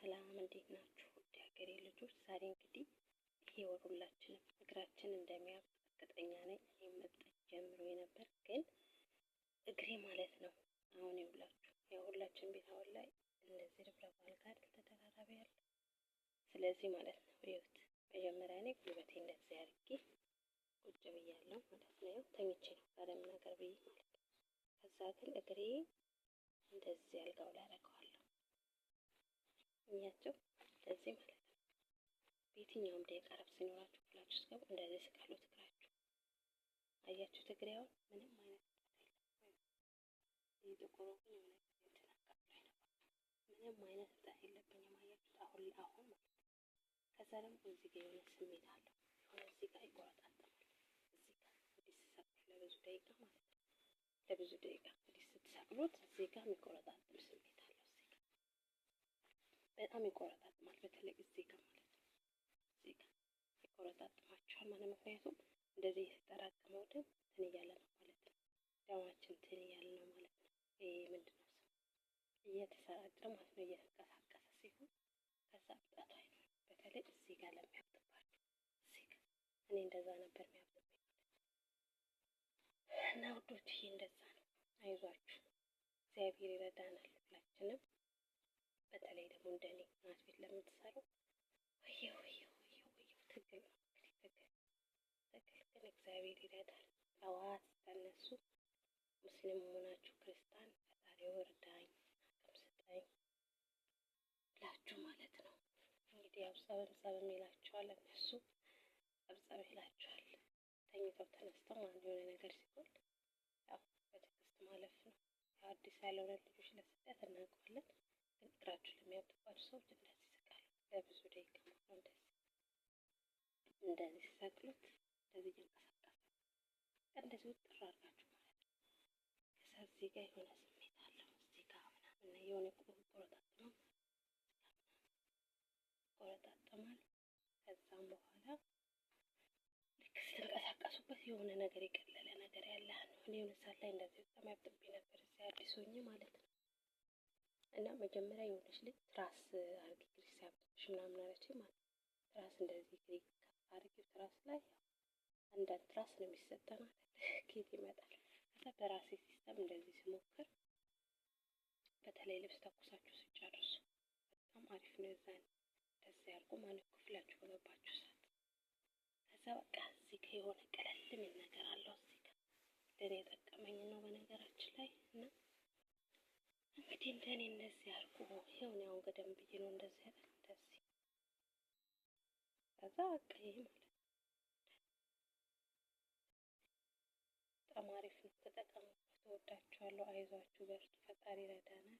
ሰላም እንዴት ናችሁ? ውድ ሀገሬ ልጆች፣ ዛሬ እንግዲህ ይሄ ወር ሁላችንም እግራችን እንደሚያብጥ እርግጠኛ ነኝ። እኔም መብጠት ጀምሮ የነበር ግን እግሬ ማለት ነው። አሁን ይውላችሁ ያው ሁላችን ቤት አሁን ላይ እንደዚህ ርብረብ አልጋ አይደል ተደራራቢ ያለ። ስለዚህ ማለት ነው ይኸውት መጀመሪያ እኔ ጉልበቴ እንደዚህ አድርጌ ቁጭ ብያለሁ ማለት ነው። ያው ተኝቼ ነው ባለም ነገር ብዬ ማለት ነው። ከዛ ግን እግሬ እንደዚህ አልጋው ላይ አደርገዋለሁ። እኛቸው ለዚህ ማለት ነው። በየትኛውም ደቂቃ ረፍት ሲኖራችሁ ብላችሁ ስገቡ እንደዚህ ስቀሉት እግራችሁ አያችሁ። ትግሬውን ምንም አይነት ይህ ጥቁሩ ግን የሆነ እንትን አካፍላይ ነበር። ምንም አይነት እብጠት የለብኝም። አያችሁት አሁን ማለት ነው። ከዛ ደግሞ እዚህ ጋር የሆነ ስሜት አለው። የሆነ እዚህ ጋር ይቆረጣጠማል። እዚህ ጋር እንዲህ ስትሰቅሉ ለብዙ ደቂቃ ማለት ነው። ለብዙ ደቂቃ እንዲህ ስትሰቅሉት እዚህ ጋር የሚቆረጣጠም ስሜት አለው። እዚህ ጋር በጣም ይቆረጣጥማል። በተለይ እዚህ ጋር ማለት ነው። እዚህ ጋር ይቆረጣጥማችኋል ማለት ነው። ምክንያቱም እንደዚህ የተጠራቀመው ደም እንትን እያለ ነው ማለት ነው። ደማችን እንትን እያለ ነው ማለት ነው። ይሄ ምንድን ነው ስሙ እየተሰራጨ ማለት ነው። እየተንቀሳቀሰ ሲሆን ከዛ እብጠቱ አይኖርም። በተለይ እዚህ ጋር ለሚያብጥባችሁ እዚህ ጋር እኔ እንደዛ ነበር የሚያብጥብኝ እና ውዶችዬ እንደዛ ነው። አይዟችሁ እግዚአብሔር ይረዳናል ሁላችንም። በተለይ ደግሞ እንደኔ እናት ቤት ለምትሰሩ ወየው ትግል ነው እንግዲህ ትግል ግን እግዚአብሔር ይረዳል። ጠዋት ስትነሱ ሙስሊም መሆናችሁ ክርስቲያን ፈጣሪ ወርዳኝ አቅም ስጠኝ ብላችሁ ማለት ነው። እንግዲህ ያው ጸብም ይላችኋል እነሱ ጸብ ይላችኋል። ተኝተው ተነስተው ማለት የሆነ ነገር ሲሆን ያው በትዕግስት ማለፍ ነው። ያው አዲስ ያልሆነ ልጆች ለስደት እናውቀዋለን። ግን እግራችሁ ለሚያብጥባችሁ ሰዎች እንደዚህ ስቀሉ ለብዙ ደቂቃ ማለት ነው። እንደዚህ ሲሰቅሉት እንደዚህ እየንቀሳቀሰ እንደዚህ ውጥር አድርጋችሁ ማለት ነው። ከዛ እዚህ ጋር የሆነ ስሜት አለው። እዚህ ጋር ምናምን የሆነ ይቆረጣጥማል። ከዛም በኋላ ልክ ስትንቀሳቀሱበት የሆነ ነገር የቀለለ ነገር ያለ ነው። እኔ የሆነ ሰዓት ላይ እንደዚህ በጣም ያብጥብኝ ነበር እዚህ አዲስ ሆኜ ማለት ነው። እና መጀመሪያ የሆነች ልጅ ትራስ አድርጊ እግርሽ ሲያብጥብሽ ምናምን አለችኝ ማለት ነው። ትራስ እንደዚህ እግሬ ከፍ አድርጊው ትራስ ላይ አንዳንድ ትራስ ነው የሚሰጠን አይደል? ኬት ይመጣል። ከዛ በራሴ ሲስተም እንደዚህ ስሞክር በተለይ ልብስ ተኩሳችሁ ሲጨርሱ በጣም አሪፍ ነው። የዛን እንደዚህ አድርጎ ማለት ክፍላችሁ በገባችሁ ሰዓት ከዛ በቃ እዚህ ጋር የሆነ ቀለል የሚል ነገር አለው። እዚህ ጋር ለእኔ የጠቀመኝ ነው በነገራችን ላይ። እና እንግዲህ እንደኔ እንደዚህ አድርጎ ይኸው ነው ገደም ብዬ ነው እንደዚህ አይደል እንደዚህ ከዛ በቃ ይሄ ማለት በጣም አሪፍ ነው። ተጠቀሙበት። እወዳችኋለሁ። አይዟችሁ በርቱ። ፈጣሪ ይረዳናል።